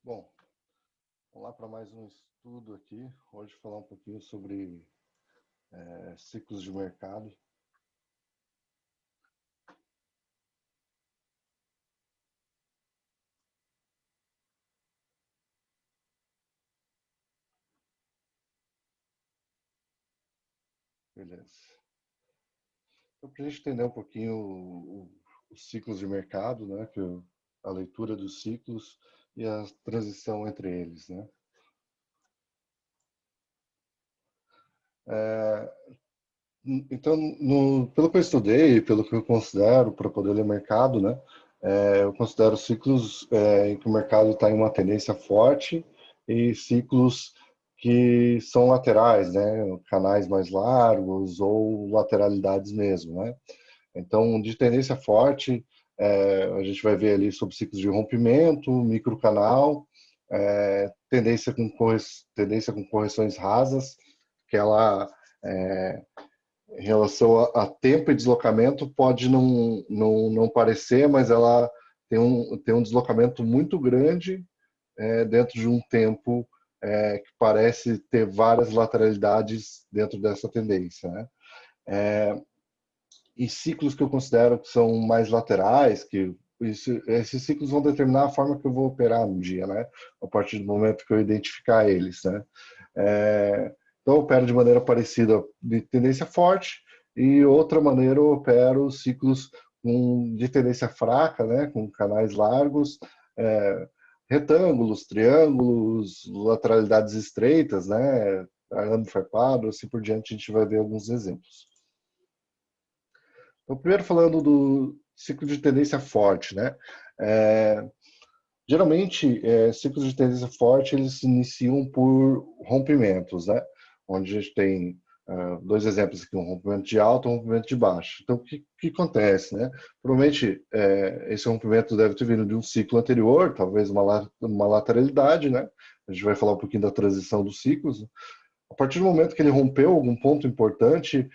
Bom, vamos lá para mais um estudo aqui. Hoje falar um pouquinho sobre ciclos de mercado. Beleza. Então, para a gente entender um pouquinho os ciclos de mercado, né, a leitura dos ciclos e a transição entre eles, né? Então, pelo que eu estudei, pelo que eu considero para poder ler mercado, né, eu considero ciclos em que o mercado está em uma tendência forte e ciclos que são laterais, né, canais mais largos ou lateralidades mesmo, né. Então, de tendência forte, a gente vai ver ali sobre ciclos de rompimento, microcanal, tendência com correções rasas, que ela em relação a tempo e deslocamento pode não parecer, mas ela tem um deslocamento muito grande dentro de um tempo que parece ter várias lateralidades dentro dessa tendência, né? E ciclos que eu considero que são mais laterais, esses ciclos vão determinar a forma que eu vou operar no dia, né? A partir do momento que eu identificar eles, né? Então, eu opero de maneira parecida de tendência forte e outra maneira eu opero ciclos de tendência fraca, né? Com canais largos, é, retângulos, triângulos, lateralidades estreitas, né? Arame farpado, assim por diante, a gente vai ver alguns exemplos. Então, primeiro falando do ciclo de tendência forte, né? É, Geralmente, ciclos de tendência forte, eles se iniciam por rompimentos, né? Onde a gente tem dois exemplos aqui, um rompimento de alta e um rompimento de baixo. Então, o que acontece, né? Provavelmente, esse rompimento deve ter vindo de um ciclo anterior, talvez uma lateralidade, né? A gente vai falar um pouquinho da transição dos ciclos. A partir do momento que ele rompeu algum ponto importante,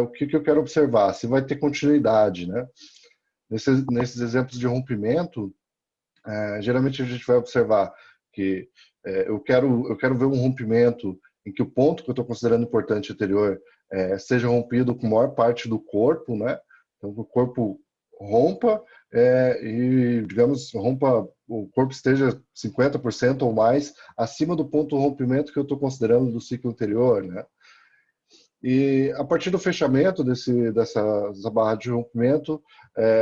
o que eu quero observar? Se vai ter continuidade, né? Nesses exemplos de rompimento, geralmente a gente vai observar que eu quero ver um rompimento em que o ponto que eu estou considerando importante anterior seja rompido com a maior parte do corpo, né? Então, o corpo rompa e, digamos, o corpo esteja 50% ou mais acima do ponto de rompimento que eu estou considerando do ciclo anterior, né? E a partir do fechamento dessa barra de rompimento,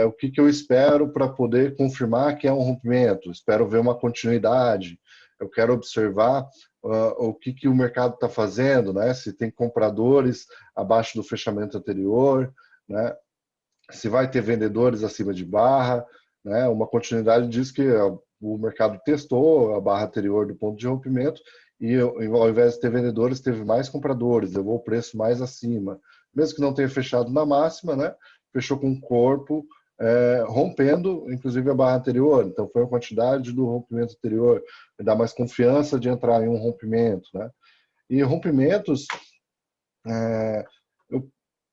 o que eu espero para poder confirmar que é um rompimento? Espero ver uma continuidade. Eu quero observar o que o mercado está fazendo, né? Se tem compradores abaixo do fechamento anterior, né? Se vai ter vendedores acima de barra, né? Uma continuidade diz que o mercado testou a barra anterior do ponto de rompimento e ao invés de ter vendedores, teve mais compradores, levou o preço mais acima. Mesmo que não tenha fechado na máxima, né? Fechou com o corpo rompendo, inclusive, a barra anterior. Então, foi a quantidade do rompimento anterior, me dá mais confiança de entrar em um rompimento, né? E rompimentos, é, eu,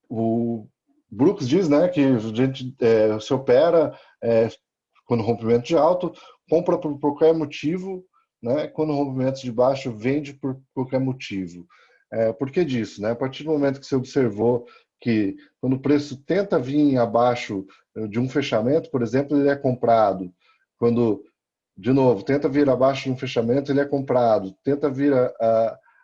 o Brooks diz, né, que a gente se opera quando rompimento de alto, compra por qualquer motivo, né? Quando rompimento de baixo, vende por qualquer motivo. Por que disso? Né? A partir do momento que você observou que quando o preço tenta vir abaixo de um fechamento, por exemplo, ele é comprado. Quando, de novo, tenta vir abaixo de um fechamento, ele é comprado. Tenta vir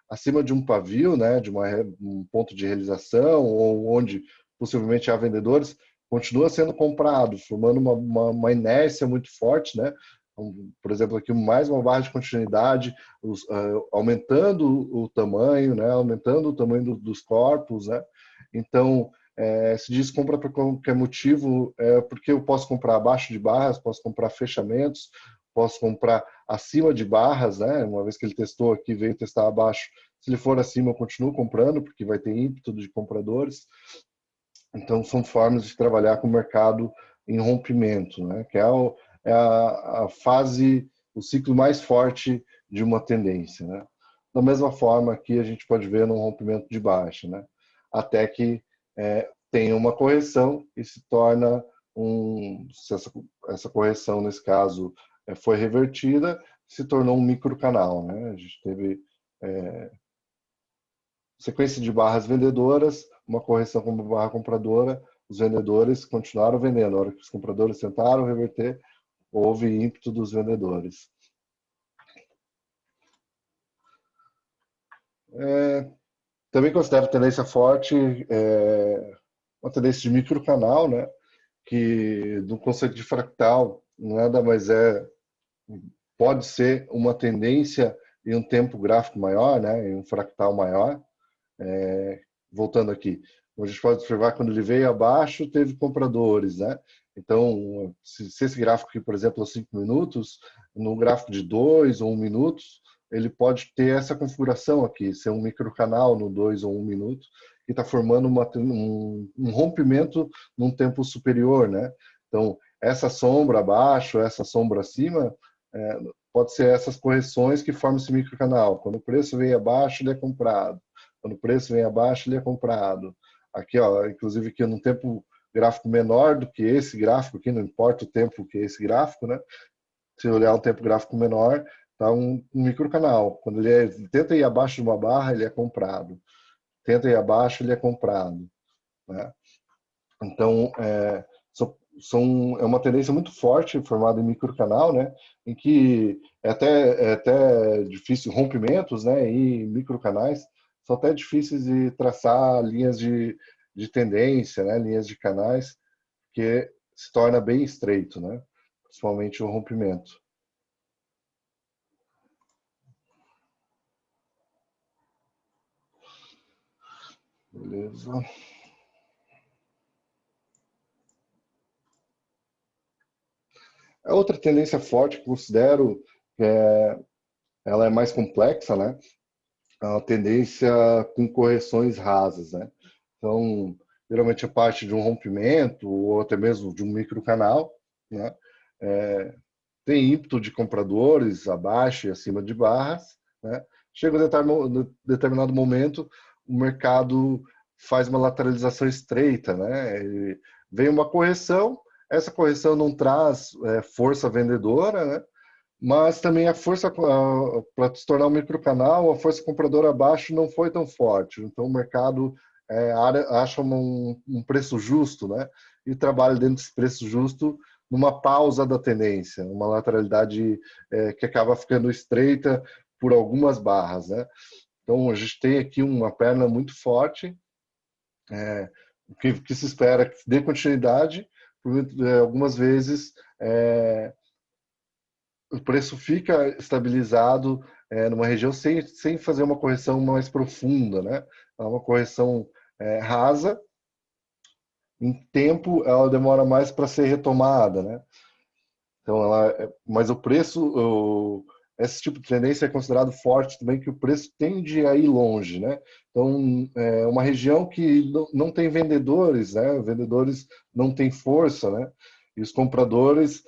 acima de um pavio, né, de um ponto de realização, ou onde possivelmente há vendedores, continua sendo comprado, formando uma inércia muito forte, né? Por exemplo, aqui mais uma barra de continuidade, aumentando o tamanho, né? Aumentando o tamanho dos corpos, né? Então, se diz compra por qualquer motivo, porque eu posso comprar abaixo de barras, posso comprar fechamentos, posso comprar acima de barras, né? Uma vez que ele testou aqui, veio testar abaixo. Se ele for acima, eu continuo comprando, porque vai ter ímpeto de compradores. Então, são formas de trabalhar com o mercado em rompimento, né? Que a fase, o ciclo mais forte de uma tendência, né? Da mesma forma que a gente pode ver num rompimento de baixa, né? Até que tem uma correção e se torna se essa correção, nesse caso, foi revertida, se tornou um microcanal, né? A gente teve sequência de barras vendedoras, uma correção como barra compradora, os vendedores continuaram vendendo. Na hora que os compradores tentaram reverter, houve ímpeto dos vendedores. Também considero tendência forte uma tendência de microcanal, né? Que do conceito de fractal nada mais pode ser uma tendência em um tempo gráfico maior, né? Em um fractal maior. Voltando aqui, a gente pode observar quando ele veio abaixo, teve compradores, né? Então, se esse gráfico aqui, por exemplo, é 5 minutos, no gráfico de 2 ou 1 minuto, ele pode ter essa configuração aqui, ser um microcanal no 2 ou 1 minuto, que está formando um rompimento num tempo superior, né? Então, essa sombra abaixo, essa sombra acima, pode ser essas correções que formam esse microcanal. Quando o preço vem abaixo, ele é comprado. Quando o preço vem abaixo, ele é comprado. Aqui, ó, inclusive aqui num tempo gráfico menor do que esse gráfico aqui, não importa o tempo que é esse gráfico, né? Se olhar um tempo gráfico menor, tá um microcanal. Quando ele tenta ir abaixo de uma barra, ele é comprado. Tenta ir abaixo, ele é comprado, né? Então, é uma tendência muito forte formada em microcanal, né? Em que é até difícil rompimentos, né? E microcanais são até difíceis de traçar linhas de tendência, né? Linhas de canais, que se torna bem estreito, né? Principalmente o rompimento. Beleza. A outra tendência forte que considero ela é mais complexa, né? É uma tendência com correções rasas, né? Então, geralmente a parte de um rompimento ou até mesmo de um microcanal, né? Tem ímpeto de compradores abaixo e acima de barras, né? Chega um determinado momento, o mercado faz uma lateralização estreita, né? E vem uma correção, essa correção não traz força vendedora, né? Mas também a força para se tornar um microcanal, a força compradora abaixo não foi tão forte. Então o mercado acha um preço justo, né? E trabalha dentro desse preço justo numa pausa da tendência, uma lateralidade que acaba ficando estreita por algumas barras, né? Então a gente tem aqui uma perna muito forte, que se espera que dê continuidade, algumas vezes o preço fica estabilizado numa região sem fazer uma correção mais profunda, né? É uma correção rasa, em tempo ela demora mais para ser retomada, né? Então, mas o preço, esse tipo de tendência é considerado forte também, que o preço tende a ir longe, né? Então, é uma região que não tem vendedores, né? Vendedores não têm força, né? E os compradores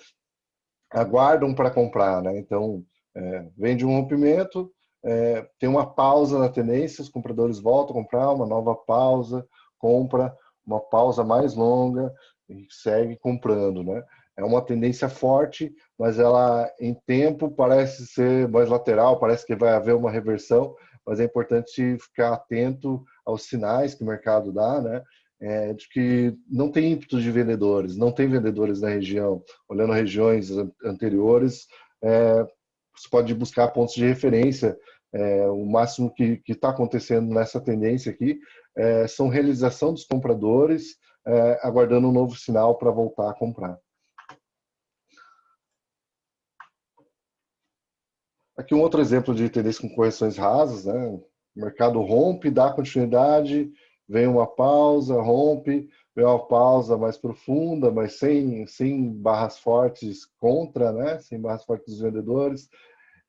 aguardam para comprar, né? Então, vem de um rompimento, tem uma pausa na tendência, os compradores voltam a comprar, uma nova pausa, compra, uma pausa mais longa e segue comprando, né? É uma tendência forte, mas ela em tempo parece ser mais lateral, parece que vai haver uma reversão, mas é importante ficar atento aos sinais que o mercado dá, né? De que não tem ímpeto de vendedores, não tem vendedores na região. Olhando regiões anteriores, você pode buscar pontos de referência. O máximo que está acontecendo nessa tendência aqui são realização dos compradores, aguardando um novo sinal para voltar a comprar. Aqui um outro exemplo de tendência com correções rasas, né? O mercado rompe, dá continuidade, vem uma pausa, rompe, vem uma pausa mais profunda, mas sem barras fortes contra, né? Sem barras fortes dos vendedores,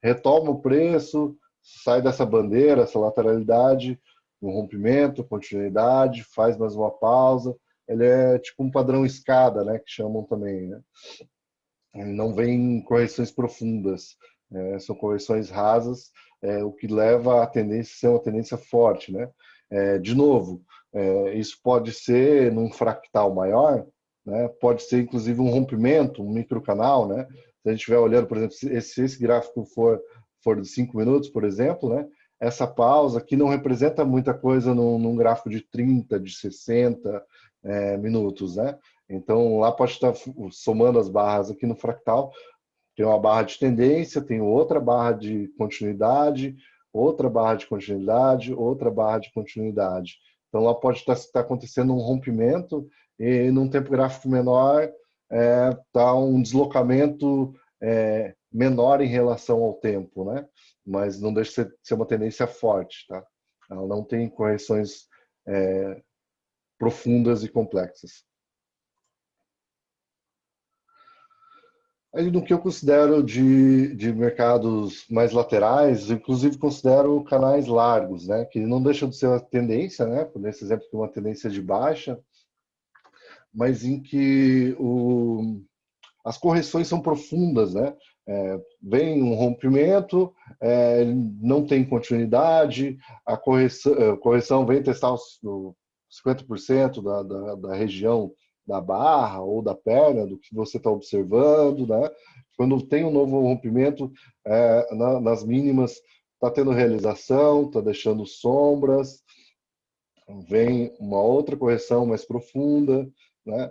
retoma o preço, sai dessa bandeira, essa lateralidade, um rompimento, continuidade, faz mais uma pausa. Ele é tipo um padrão escada, né? Que chamam também, né? Não vem correções profundas, são correções rasas, o que leva a tendência a ser uma tendência forte, né? De novo, isso pode ser num fractal maior, né? Pode ser, inclusive, um rompimento, um microcanal, né? Se a gente estiver olhando, por exemplo, se esse gráfico for de 5 minutos, por exemplo, né? Essa pausa aqui não representa muita coisa num gráfico de 30, de 60 minutos, né? Então, lá pode estar somando as barras aqui no fractal, tem uma barra de tendência, tem outra barra de continuidade, outra barra de continuidade, outra barra de continuidade. Então, lá pode estar acontecendo um rompimento e, num tempo gráfico menor, tá um deslocamento menor em relação ao tempo, né? Mas não deixa de ser uma tendência forte, tá? Ela não tem correções profundas e complexas. Aí, no que eu considero de mercados mais laterais, inclusive considero canais largos, né? Que não deixam de ser uma tendência, né? Nesse exemplo, que é uma tendência de baixa, mas em que as correções são profundas, né? Vem um rompimento, não tem continuidade, a correção vem testar os 50% da região da barra ou da perna, do que você está observando, né? Quando tem um novo rompimento, nas mínimas, está tendo realização, está deixando sombras, vem uma outra correção mais profunda, né?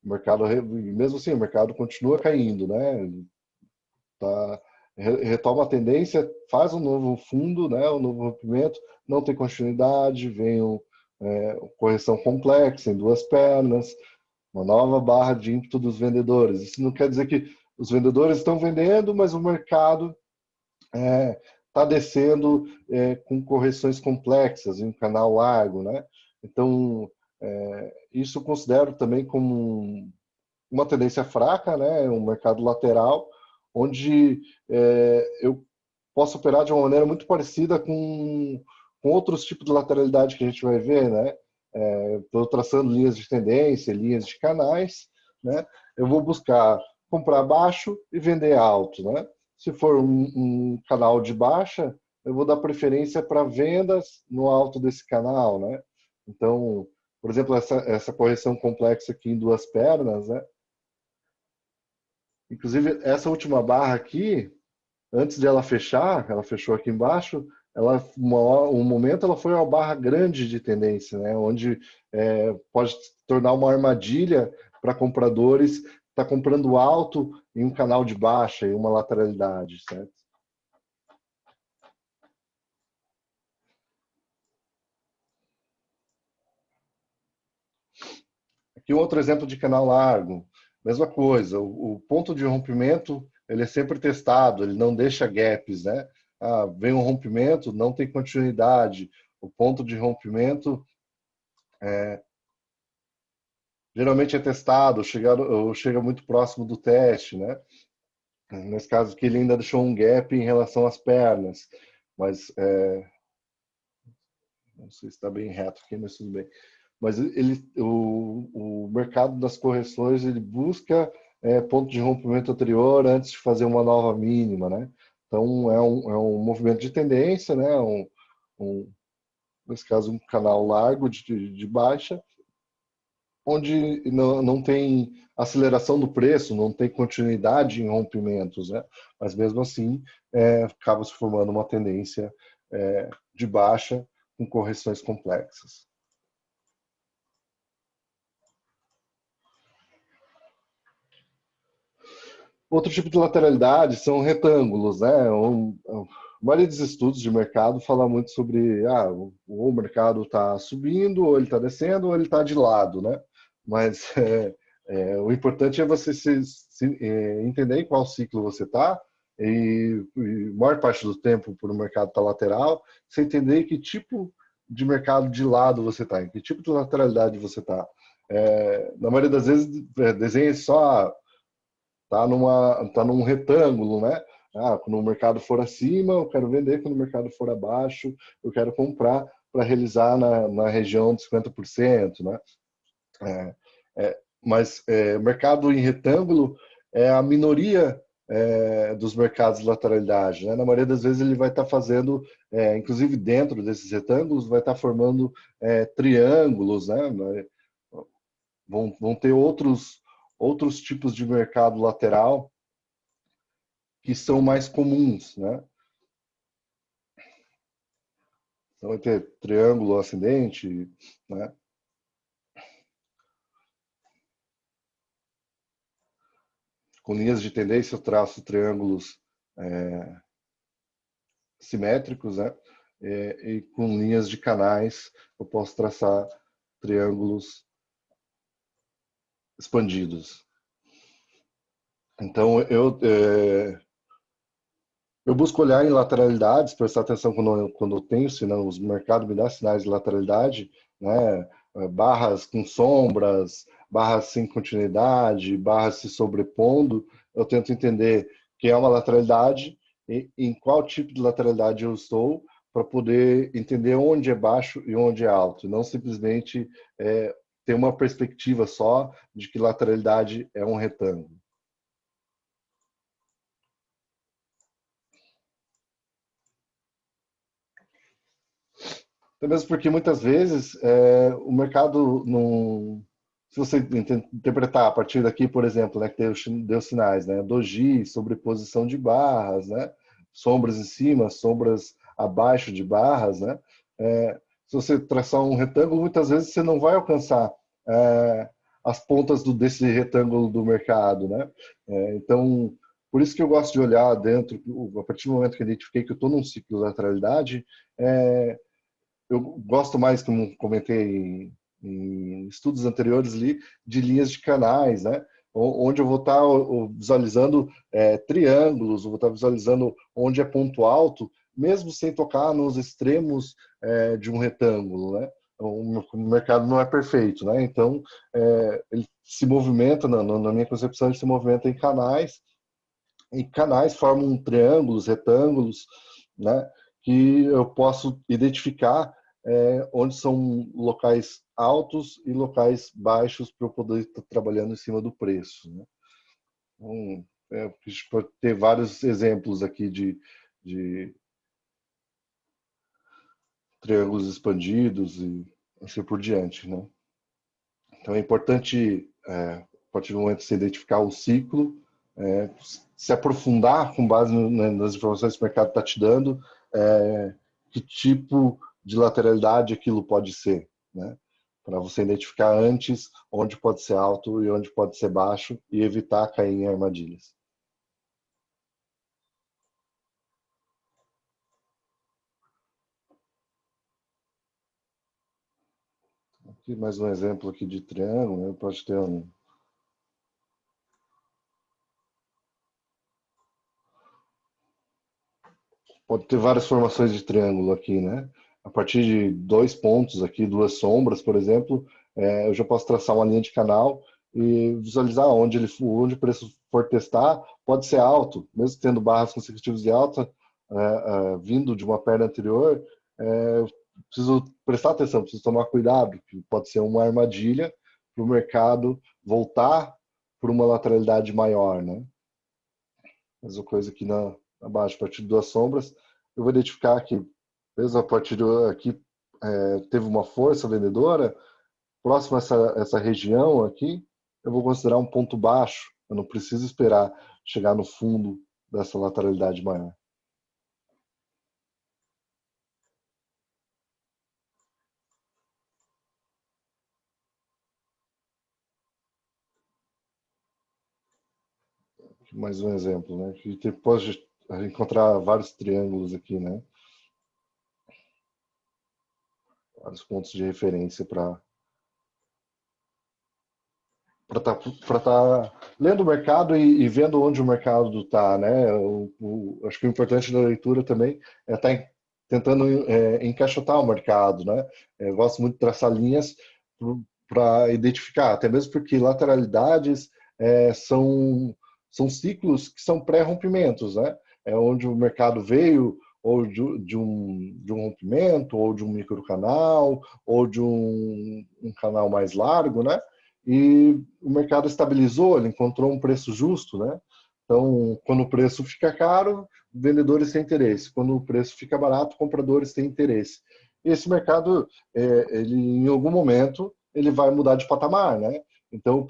O mercado, mesmo assim, o mercado continua caindo, né? Tá, retoma a tendência, faz um novo fundo, né? Um novo rompimento, não tem continuidade, vem correção complexa em duas pernas, uma nova barra de ímpeto dos vendedores. Isso não quer dizer que os vendedores estão vendendo, mas o mercado está descendo com correções complexas em um canal largo, né? Então, isso eu considero também como uma tendência fraca, né? Um mercado lateral, onde eu posso operar de uma maneira muito parecida com outros tipos de lateralidade que a gente vai ver, né? Estou traçando linhas de tendência, linhas de canais, né? Eu vou buscar comprar baixo e vender alto, né? Se for um canal de baixa, eu vou dar preferência para vendas no alto desse canal, né? Então, por exemplo, essa correção complexa aqui em duas pernas, né? Inclusive, essa última barra aqui, antes de ela fechar, ela fechou aqui embaixo, um momento ela foi uma barra grande de tendência, né? Onde pode se tornar uma armadilha para compradores tá comprando alto em um canal de baixa, em uma lateralidade, certo? Aqui outro exemplo de canal largo, mesma coisa, o ponto de rompimento ele é sempre testado, ele não deixa gaps, né? Vem um rompimento, não tem continuidade, o ponto de rompimento geralmente é testado, ou chega muito próximo do teste, né? Nesse caso aqui ele ainda deixou um gap em relação às pernas, mas não sei se está bem reto aqui, mas tudo bem. Mas o mercado das correções ele busca ponto de rompimento anterior antes de fazer uma nova mínima, né? Então é um movimento de tendência, né? Nesse caso um canal largo de baixa, onde não tem aceleração do preço, não tem continuidade em rompimentos, né? Mas mesmo assim acaba se formando uma tendência de baixa com correções complexas. Outro tipo de lateralidade são retângulos, né? A maioria dos estudos de mercado fala muito sobre o mercado está subindo, ou ele está descendo, ou ele está de lado, né? Mas o importante é você entender em qual ciclo você está e maior parte do tempo por o mercado está lateral, você entender que tipo de mercado de lado você está, em que tipo de lateralidade você está. Na maioria das vezes, desenha só tá num retângulo, né? Quando o mercado for acima, eu quero vender, quando o mercado for abaixo, eu quero comprar para realizar na região de 50%, né? Mas mercado em retângulo é a minoria dos mercados de lateralidade, né? Na maioria das vezes ele vai estar fazendo, inclusive dentro desses retângulos, vai estar formando triângulos, né? vão ter outros tipos de mercado lateral que são mais comuns, né? Então vai ter triângulo ascendente, né? Com linhas de tendência eu traço triângulos simétricos, né? E com linhas de canais eu posso traçar triângulos expandidos. Então eu busco olhar em lateralidades, prestar atenção quando eu tenho sinais, o mercado me dá sinais de lateralidade, né? Barras com sombras, barras sem continuidade, barras se sobrepondo. Eu tento entender que é uma lateralidade e em qual tipo de lateralidade eu estou para poder entender onde é baixo e onde é alto, não simplesmente ter uma perspectiva só de que lateralidade é um retângulo. Até mesmo porque muitas vezes o mercado não. Se você interpretar a partir daqui, por exemplo, né, que deu sinais, né, doji, sobreposição de barras, né, sombras em cima, sombras abaixo de barras, né, se você traçar um retângulo, muitas vezes você não vai alcançar as pontas desse retângulo do mercado, né. Então, por isso que eu gosto de olhar dentro, a partir do momento que eu identifiquei que eu estou num ciclo de lateralidade, eu gosto mais, como comentei em estudos anteriores ali, de linhas de canais, né? Onde eu vou estar visualizando triângulos, eu vou estar visualizando onde é ponto alto, mesmo sem tocar nos extremos de um retângulo, né? O mercado não é perfeito, né? Então, ele se movimenta, na minha concepção, ele se movimenta em canais, e canais formam triângulos, retângulos, né? Que eu posso identificar onde são locais altos e locais baixos para eu poder estar trabalhando em cima do preço, né? Então, a gente pode ter vários exemplos aqui de triângulos expandidos e assim por diante, né? Então é importante, a partir do momento que você identificar o ciclo, se aprofundar com base nas informações que o mercado está te dando, que tipo de lateralidade aquilo pode ser, né? Para você identificar antes onde pode ser alto e onde pode ser baixo e evitar cair em armadilhas. Aqui mais um exemplo aqui de triângulo, né? Pode ter várias formações de triângulo aqui, né? A partir de dois pontos aqui, duas sombras, por exemplo, eu já posso traçar uma linha de canal e visualizar onde o preço for testar, pode ser alto, mesmo tendo barras consecutivas de alta, vindo de uma perna anterior, preciso prestar atenção, preciso tomar cuidado, que pode ser uma armadilha para o mercado voltar por uma lateralidade maior, né? Mesma coisa aqui abaixo, a partir de duas sombras, eu vou identificar que, mesmo a partir aqui, teve uma força vendedora, próximo a essa região aqui, eu vou considerar um ponto baixo, eu não preciso esperar chegar no fundo dessa lateralidade maior. Mais um exemplo, né? Que você pode encontrar vários triângulos aqui, né? Vários pontos de referência para estar lendo o mercado e vendo onde o mercado está, né? Acho que o importante da leitura também é estar tentando encaixotar o mercado, né? Eu gosto muito de traçar linhas para identificar, até mesmo porque lateralidades são ciclos que são pré-rompimentos, né? É onde o mercado veio ou de um rompimento, ou de um microcanal, ou de um canal mais largo, né? E o mercado estabilizou, ele encontrou um preço justo, né? Então, quando o preço fica caro, vendedores têm interesse. Quando o preço fica barato, compradores têm interesse. E esse mercado, ele em algum momento, ele vai mudar de patamar, né? Então,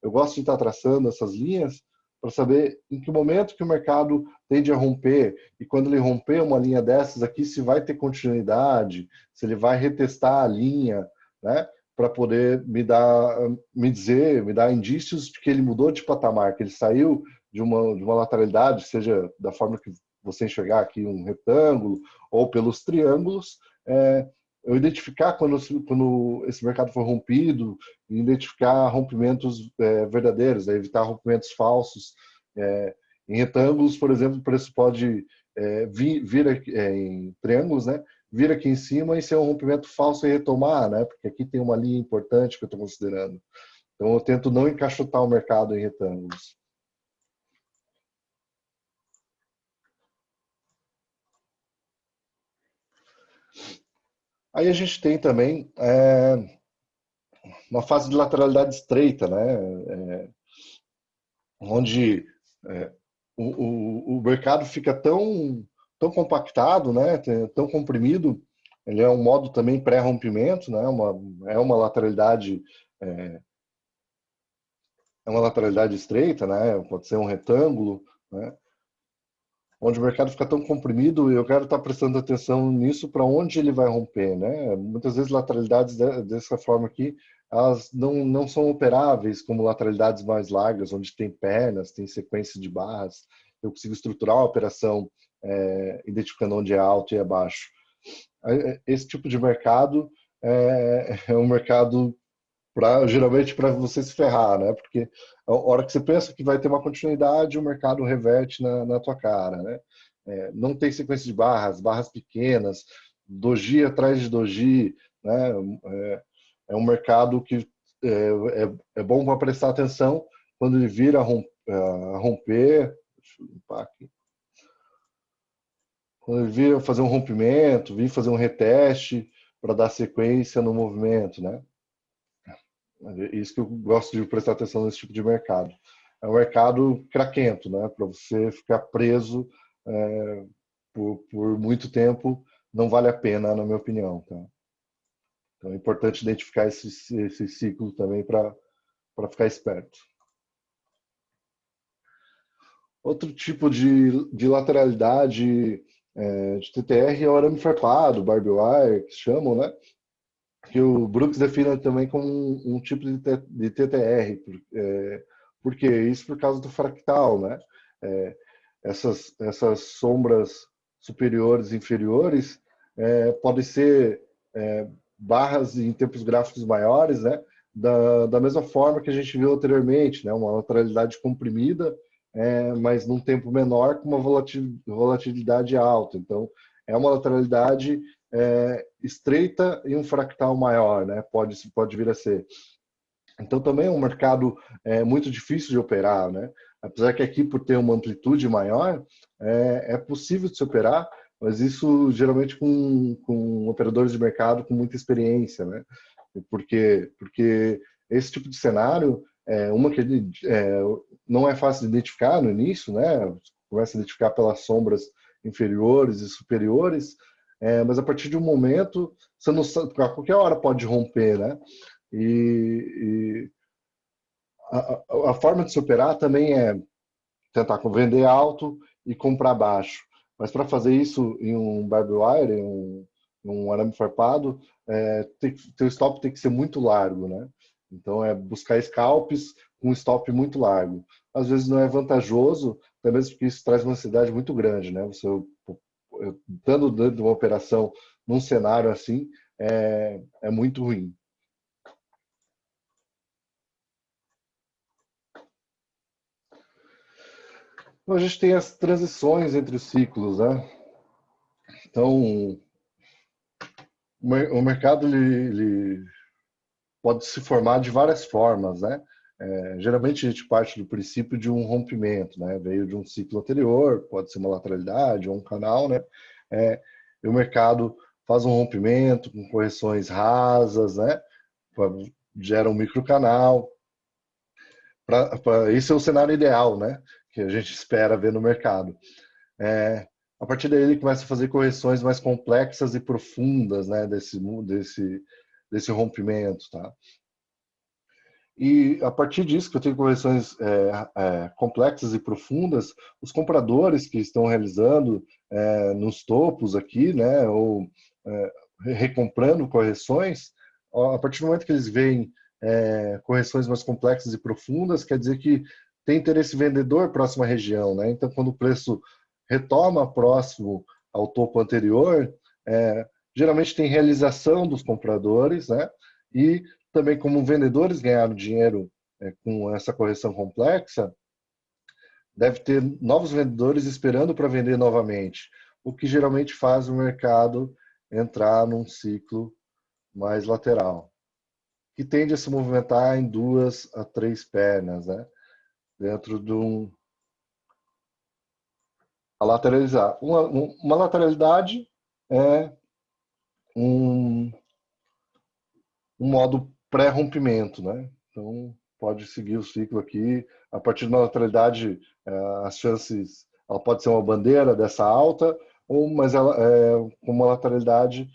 eu gosto de estar traçando essas linhas para saber em que momento que o mercado tende a romper, e quando ele romper uma linha dessas aqui, se vai ter continuidade, se ele vai retestar a linha, né? Para poder me dar indícios de que ele mudou de patamar, que ele saiu de uma lateralidade, seja da forma que você enxergar aqui um retângulo ou pelos triângulos, eu identificar quando esse mercado for rompido, identificar rompimentos verdadeiros, evitar rompimentos falsos. Em retângulos, por exemplo, o preço pode vir em triângulos, né? Vir aqui em cima e ser um rompimento falso e retomar, né? Porque aqui tem uma linha importante que eu estou considerando. Então, eu tento não encaixotar o mercado em retângulos. Aí a gente tem também uma fase de lateralidade estreita, né? Onde o mercado fica tão compactado, né? Tão comprimido. Ele é um modo também pré-rompimento, né? É uma lateralidade é uma lateralidade estreita, né? Pode ser um retângulo, né? Onde o mercado fica tão comprimido, eu quero estar prestando atenção nisso para onde ele vai romper, né? Muitas vezes lateralidades dessa forma aqui, elas não são operáveis como lateralidades mais largas, onde tem pernas, tem sequência de barras. Eu consigo estruturar a operação identificando onde é alto e é baixo. Esse tipo de mercado é um mercado geralmente para você se ferrar, né? Porque a hora que você pensa que vai ter uma continuidade, o mercado reverte na tua cara, né? Não tem sequência de barras pequenas, doji atrás de doji, né? Um mercado que é bom para prestar atenção quando ele vira a romper. Deixa eu limpar aqui. Quando ele vira fazer um rompimento, vir fazer um reteste para dar sequência no movimento, né? É isso que eu gosto de prestar atenção nesse tipo de mercado. É um mercado craquento, né? Para você ficar preso por muito tempo, não vale a pena, na minha opinião. Tá? Então é importante identificar esse ciclo também para ficar esperto. Outro tipo de lateralidade de TTR é o arame farpado, Barbie Wire, que chamam, né? Que o Brooks define também como um tipo de TTR. Por quê? Isso por causa do fractal, né? Essas sombras superiores e inferiores podem ser barras em tempos gráficos maiores, né? Da mesma forma que a gente viu anteriormente, né? Uma lateralidade comprimida, mas num tempo menor com uma volatilidade alta. Então, é uma lateralidade estreita e um fractal maior, né? Pode vir a ser. Então, também é um mercado muito difícil de operar, né? Apesar que aqui, por ter uma amplitude maior, é possível de se operar, mas isso geralmente com operadores de mercado com muita experiência, né? Porque esse tipo de cenário, uma que não é fácil de identificar no início, né? Você começa a identificar pelas sombras inferiores e superiores, mas a partir de um momento, você não sabe, a qualquer hora pode romper, né? E a forma de se operar também é tentar vender alto e comprar baixo. Mas para fazer isso em um Barbie Wire, em um arame farpado, teu stop tem que ser muito largo, né? Então é buscar scalps com um stop muito largo. Às vezes não é vantajoso, até mesmo porque isso traz uma ansiedade muito grande, né? Você estando dentro de uma operação num cenário assim, é muito ruim. Então, a gente tem as transições entre os ciclos, né? Então, o mercado ele pode se formar de várias formas, né? Geralmente a gente parte do princípio de um rompimento, né? Veio de um ciclo anterior, pode ser uma lateralidade ou um canal, né? E o mercado faz um rompimento com correções rasas, né? Gera um microcanal. Esse é o cenário ideal, né? Que a gente espera ver no mercado. A partir daí ele começa a fazer correções mais complexas e profundas, né, desse rompimento, tá? E a partir disso, que eu tenho correções complexas e profundas, os compradores que estão realizando nos topos aqui, né, ou recomprando correções, a partir do momento que eles veem correções mais complexas e profundas, quer dizer que tem interesse vendedor próximo à região, né? Então, quando o preço retoma próximo ao topo anterior, geralmente tem realização dos compradores, né? E também, como vendedores ganharam dinheiro com essa correção complexa, deve ter novos vendedores esperando para vender novamente, o que geralmente faz o mercado entrar num ciclo mais lateral, que tende a se movimentar em 2 a 3 pernas, né? Dentro de a lateralizar. Uma lateralidade é um, um modo pré-rompimento, né? Então, pode seguir o ciclo aqui. A partir de uma lateralidade, as chances, ela pode ser uma bandeira dessa alta, mas ela, com uma lateralidade,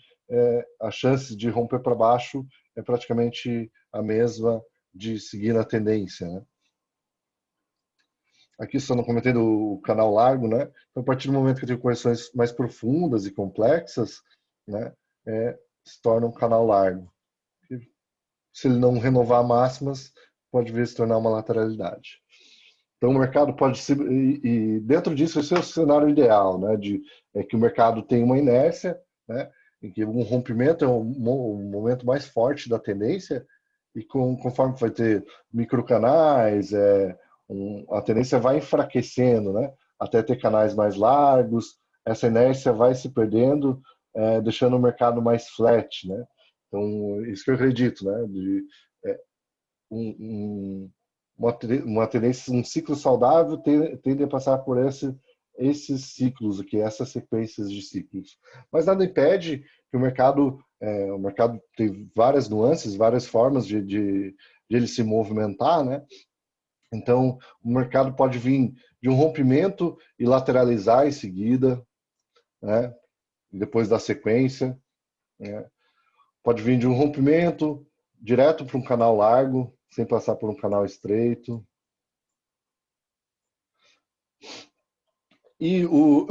a chance de romper para baixo é praticamente a mesma de seguir na tendência, né? Aqui só não comentando o canal largo, né? Então, a partir do momento que eu tenho correções mais profundas e complexas, né, se torna um canal largo. Se ele não renovar máximas, pode vir a se tornar uma lateralidade. Então, o mercado pode ser, e dentro disso, esse é o cenário ideal, né? Que o mercado tem uma inércia, né? Em que um rompimento é um momento mais forte da tendência, e conforme vai ter microcanais, a tendência vai enfraquecendo, né? Até ter canais mais largos, essa inércia vai se perdendo, deixando o mercado mais flat, né? Então, isso que eu acredito, né? É, um, uma tendência, um ciclo saudável tende a passar por esses ciclos aqui, essas sequências de ciclos. Mas nada impede que o mercado tem várias nuances, várias formas de ele se movimentar, né? Então, o mercado pode vir de um rompimento e lateralizar em seguida, né? Depois da sequência, né? Pode vir de um rompimento direto para um canal largo, sem passar por um canal estreito. E o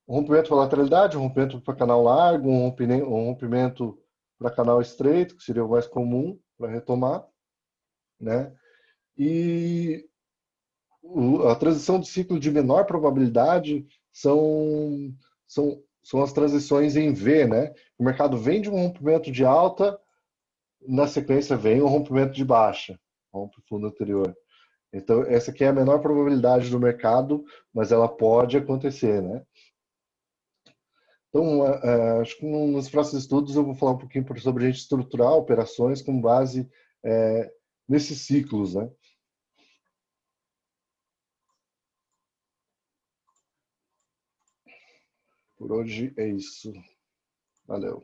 rompimento para lateralidade, um rompimento para canal largo, um rompimento para canal estreito, que seria o mais comum para retomar, né? E a transição de ciclo de menor probabilidade são as transições em V, né? O mercado vem de um rompimento de alta, na sequência vem um rompimento de baixa, rompe o fundo anterior. Então, essa aqui é a menor probabilidade do mercado, mas ela pode acontecer, né? Então, acho que nos próximos estudos eu vou falar um pouquinho sobre a gente estruturar operações com base nesses ciclos, né? Por hoje é isso. Valeu.